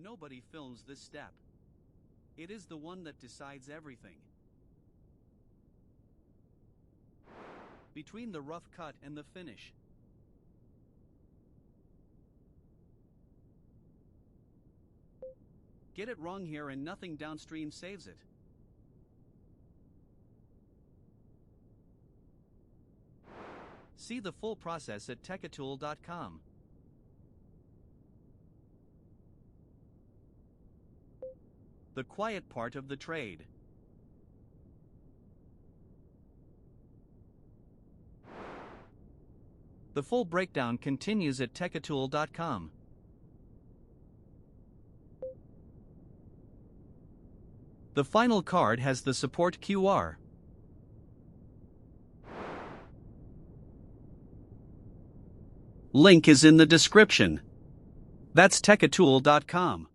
Nobody films this step. It is the one that decides everything. Between the rough cut and the finish. Get it wrong here and nothing downstream saves it. See the full process at techatool.com. The quiet part of the trade. The full breakdown continues at techatool.com. The final card has the support QR. Link is in the description. That's techatool.com.